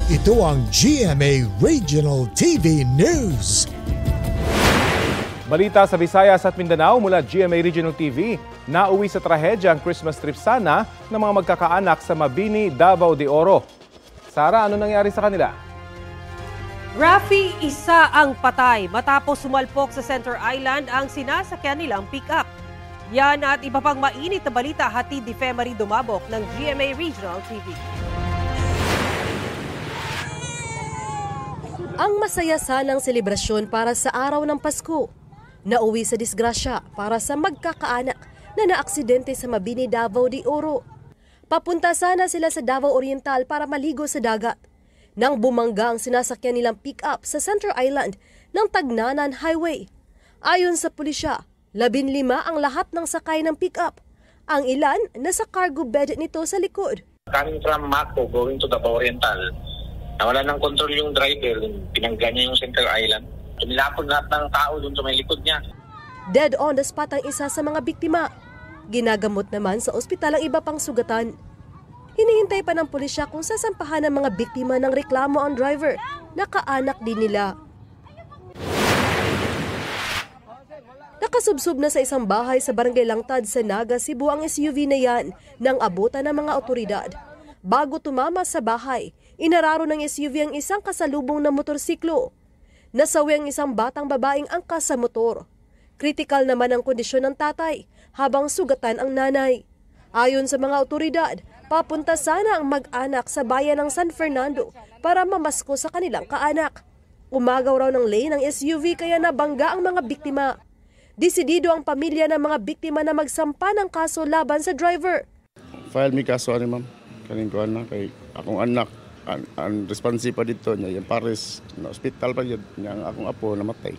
Ito ang GMA Regional TV News. Balita sa Visayas at Mindanao mula GMA Regional TV. Nauwi sa trahedya ang Christmas trip sana ng mga magkakaanak sa Mabini, Davao de Oro. Sara, ano nangyari sa kanila? Rafi, isa ang patay matapos sumalpok sa Center Island ang sinasakyan nilang pick-up. Yan at iba pang mainit na balita hatid ni Femari Dumabok ng GMA Regional TV. Ang masaya sanang selebrasyon para sa araw ng Pasko. Nauwi sa disgrasya para sa magkakaanak na naaksidente sa Mabini, Davao de Oro. Papunta sana sila sa Davao Oriental para maligo sa dagat. Nang bumangga ang sinasakyan nilang pick-up sa Center Island ng Tagnanan Highway. Ayon sa pulisya, 15 ang lahat ng sakay ng pick-up. Ang ilan nasa cargo bed nito sa likod. Coming from Mako going to Davao Oriental, nawala ng control yung driver, pinangga niya yung Center Island. Tumilapon lahat ng tao doon sa may likod niya. Dead on the spot ang isa sa mga biktima. Ginagamot naman sa ospital ang iba pang sugatan. Hinihintay pa ng pulisya kung sasampahan ng mga biktima ng reklamo ang driver. Nakaanak din nila. Nakasubsob na sa isang bahay sa Barangay Langtad sa Naga, Cebu ang SUV na yan nang abutan ng mga otoridad. Bago tumama sa bahay, inararo ng SUV ang isang kasalubong na motorsiklo. Nasawi ang isang batang babaeng angkas sa motor. Kritikal naman ang kondisyon ng tatay habang sugatan ang nanay. Ayon sa mga otoridad, papunta sana ang mag-anak sa bayan ng San Fernando para mamasko sa kanilang kaanak. Umagaw raw ng lane ng SUV kaya nabangga ang mga biktima. Desidido ang pamilya ng mga biktima na magsampa ng kaso laban sa driver. File mi kaso ani ma'am. Kaning ko anak kay akong anak ang responsible pa dito niya yung pares na ospital pa yun niya ang akong apo namatay.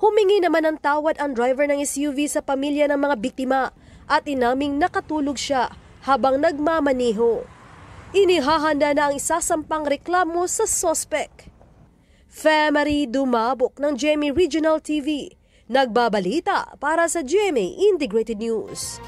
Humingi naman ng tawad ang driver ng SUV sa pamilya ng mga biktima at inaming nakatulog siya habang nagmamaniho. Inihahanda na ang isasampang reklamo sa sospek. Femari Dumabok ng GMA Regional TV, nagbabalita para sa GMA Integrated News.